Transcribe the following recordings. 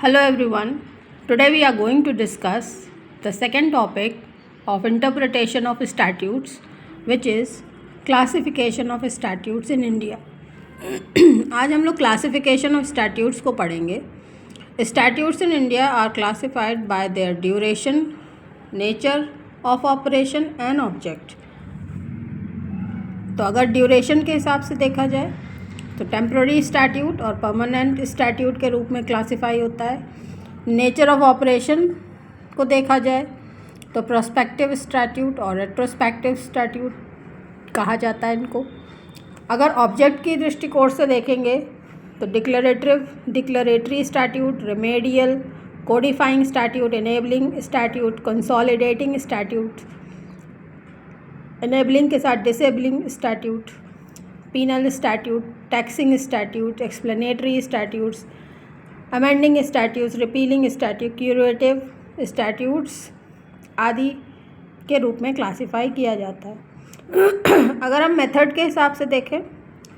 Hello everyone. Today we are going to discuss the second topic of interpretation of statutes, which is classification of statutes in India. आज हम लोग classification of statutes को पढ़ेंगे. Statutes in India are classified by their duration, nature of operation and object. तो अगर duration के हिसाब से देखा जाए तो टेम्प्ररी स्टैट्यूट और परमानेंट स्टैट्यूट के रूप में क्लासिफाई होता है. नेचर ऑफ ऑपरेशन को देखा जाए तो प्रोस्पेक्टिव स्टैट्यूट और रेट्रोस्पेक्टिव स्टैट्यूट कहा जाता है इनको. अगर ऑब्जेक्ट की दृष्टिकोण से देखेंगे तो declaratory statute, remedial, codifying statute, enabling statute, consolidating statute, enabling के साथ disabling statute, penal statute, taxing statute, explanatory statutes, amending statutes, repealing statute, curative statutes आदि के रूप में क्लासिफाई किया जाता है. अगर हम मेथड के हिसाब से देखें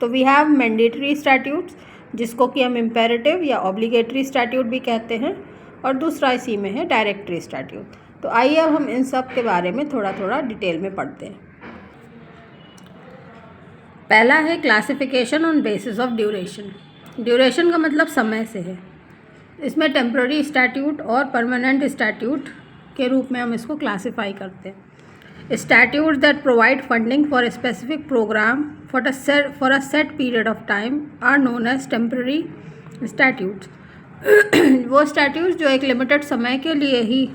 तो वी हैव मैंडेटरी स्टैट्यूट्स, जिसको कि हम इम्पेरेटिव या ऑब्लिगेटरी स्टैट्यूट भी कहते हैं, और दूसरा इसी में है डायरेक्टरी स्टैट्यूट. तो आइए अब हम इन सब के बारे में थोड़ा थोड़ा डिटेल में पढ़ते हैं. पहला है classification on basis of duration. Duration का मतलब समय से है. इसमें टेम्प्ररी स्टैट्यूट और परमानेंट स्टैट्यूट के रूप में हम इसको क्लासिफाई करते हैं. Statute that provide funding for a specific programme for a set period of time are known as temporary statutes. वो स्टैट्यूट्स जो एक लिमिटेड समय के लिए ही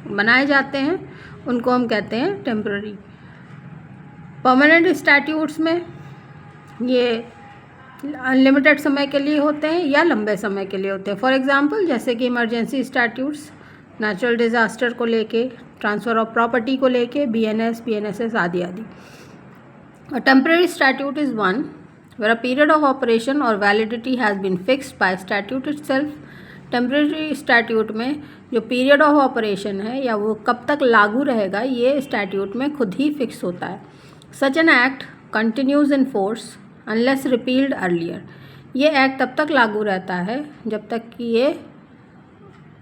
बनाए जाते हैं उनको हम कहते हैं टेम्प्ररी. परमानेंट स्टैट्यूट्स में ये अनलिमिटेड समय के लिए होते हैं या लंबे समय के लिए होते हैं. फॉर एग्जांपल जैसे कि इमरजेंसी स्टैट्यूट्स, नेचुरल डिज़ास्टर को लेके, ट्रांसफ़र ऑफ प्रॉपर्टी को लेके, BNS, PNSS आदि आदि. A temporary statute is one where a period of operation or validity has been fixed by statute itself. Temporary statute में जो पीरियड ऑफ ऑपरेशन है या वो कब तक लागू रहेगा ये स्टैट्यूट में खुद ही फिक्स होता है. Such an act continues in force unless repealed earlier. ये एक्ट तब तक लागू रहता है जब तक कि ये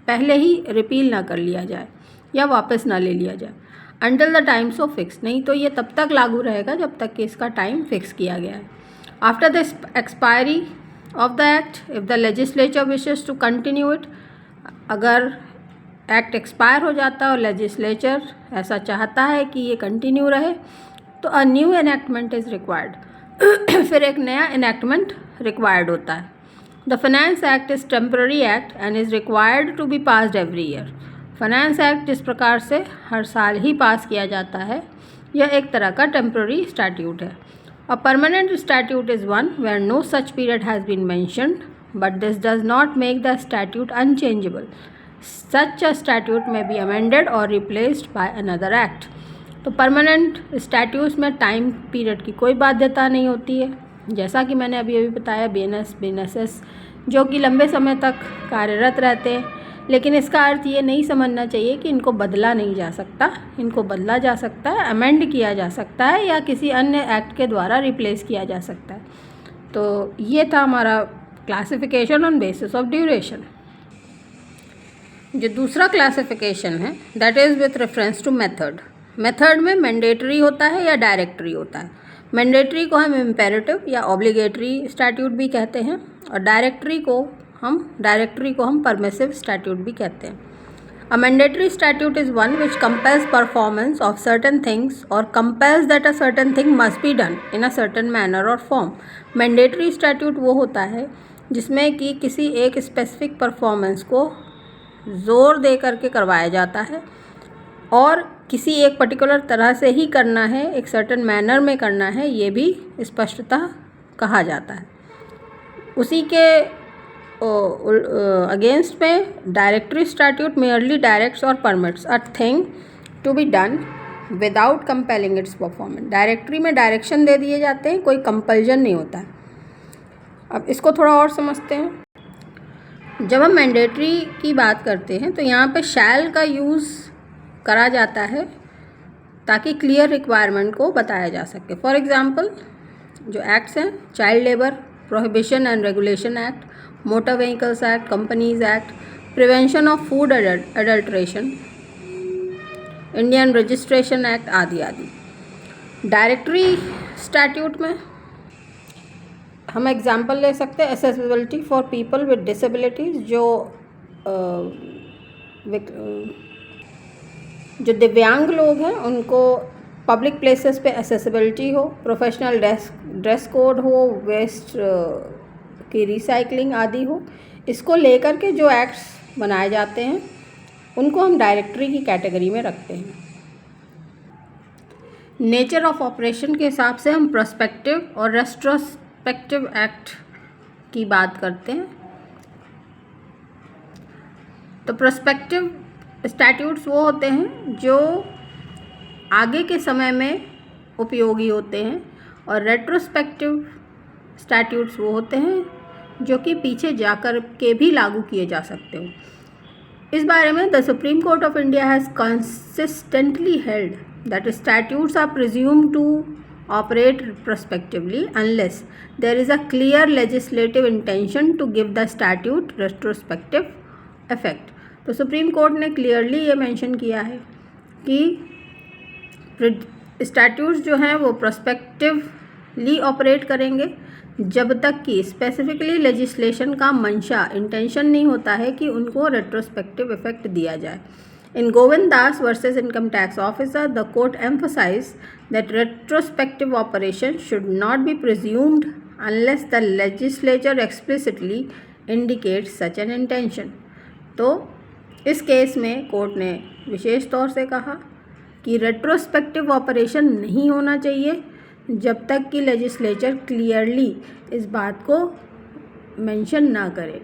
पहले ही रिपील ना कर लिया जाए या वापस ना ले लिया जाए. Until the time so fix, नहीं तो ये तब तक लागू रहेगा जब तक कि इसका टाइम फिक्स किया गया है. After the expiry of the act, if the legislature wishes to continue it, अगर एक्ट एक्सपायर हो जाता है और लेजिस्लेचर ऐसा चाहता है कि ये कंटिन्यू रहे तो a new enactment is required. फिर एक नया एनैक्टमेंट रिक्वायर्ड होता है. The finance act is temporary act and is required to be passed every year. Finance act इस प्रकार से हर साल ही पास किया जाता है. यह एक तरह का टेम्प्ररी स्टैट्यूट है. A permanent statute is one where no such period has been mentioned, but this does not make the statute unchangeable. Such a statute may be amended or replaced by another act. तो permanent statutes में time period की कोई बाध्यता नहीं होती है. जैसा कि मैंने अभी बताया BNS, BNSS जो कि लंबे समय तक कार्यरत रहते हैं, लेकिन इसका अर्थ ये नहीं समझना चाहिए कि इनको बदला नहीं जा सकता. इनको बदला जा सकता है, अमेंड किया जा सकता है या किसी अन्य एक्ट के द्वारा रिप्लेस किया जा सकता है. तो ये था हमारा classification on basis of duration. जो दूसरा क्लासिफिकेशन है that is with reference to method. Method में मैंडेटरी होता है या डायरेक्टरी होता है. मैंडेटरी को हम इम्पेरेटिव या ऑब्लिगेटरी स्टैट्यूट भी कहते हैं और डायरेक्टरी को हम परमिसिव स्टैट्यूट भी कहते हैं. A mandatory statute is one which compels performance of certain things और compels that a certain thing must be done in a certain manner और फॉर्म. मैंडेटरी स्टैट्यूट वो होता है जिसमें कि किसी एक स्पेसिफिक परफॉर्मेंस को ज़ोर दे करके करवाया जाता है और किसी एक पर्टिकुलर तरह से ही करना है, एक सर्टन मैनर में करना है, ये भी स्पष्टतः कहा जाता है. उसी के अगेंस्ट में डायरेक्टरी स्टैट्यूट मेयरली डायरेक्ट्स और permits a thing to be done without compelling its performance. Directory में डायरेक्शन दे दिए जाते हैं, कोई कंपल्जन नहीं होता है. अब इसको थोड़ा और समझते हैं. जब हम मैंडेटरी की बात करते हैं तो यहाँ पे शैल का यूज़ करा जाता है ताकि क्लियर रिक्वायरमेंट को बताया जा सके. फॉर एग्जांपल जो एक्ट्स हैं, child labour prohibition and regulation act, motor vehicles act, companies act, prevention of food adulteration, Indian registration act आदि आदि। डायरेक्टरी स्टैट्यूट में हम एग्जांपल ले सकते हैं accessibility for people with disabilities, जो दिव्यांग लोग हैं उनको पब्लिक प्लेसेस पे एसेसिबिलिटी हो, प्रोफेशनल ड्रेस कोड हो, वेस्ट की रिसाइकलिंग आदि हो। इसको लेकर के जो एक्ट्स बनाए जाते हैं उनको हम डायरेक्टरी की कैटेगरी में रखते हैं। नेचर ऑफ ऑपरेशन के हिसाब से हम प्रोस्पेक्टिव और रेट्रोस्पेक्टिव एक्ट की बात करते हैं। तो प्रोस्पेक्टिव स्टैट्यूट्स वो होते हैं जो आगे के समय में उपयोगी होते हैं, और रेट्रोस्पेक्टिव स्टैट्यूट्स वो होते हैं जो कि पीछे जाकर के भी लागू किए जा सकते हो। इस बारे में the Supreme Court of India has consistently held that statutes are presumed to operate prospectively unless there is a clear legislative intention to give the statute retrospective effect। तो सुप्रीम कोर्ट ने क्लियरली ये mention किया है कि statutes जो हैं वो prospectively operate करेंगे जब तक कि स्पेसिफिकली लेजिस्लेशन का मंशा इंटेंशन नहीं होता है कि उनको रेट्रोस्पेक्टिव इफेक्ट दिया जाए। In Govind Das versus Income Tax Officer, the court emphasized that retrospective operation should not be presumed unless the legislature explicitly indicates such an intention। तो इस केस में कोर्ट ने विशेष तौर से कहा कि रेट्रोस्पेक्टिव ऑपरेशन नहीं होना चाहिए जब तक कि लेजिस्लेचर क्लियरली इस बात को मेंशन ना करे।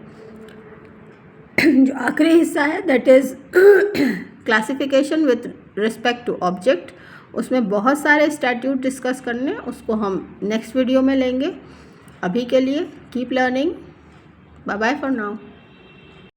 जो आखिरी हिस्सा है that is classification with respect to object, उसमें बहुत सारे स्टैट्यूट डिस्कस करने, उसको हम नेक्स्ट वीडियो में लेंगे। अभी के लिए keep learning, bye bye for now.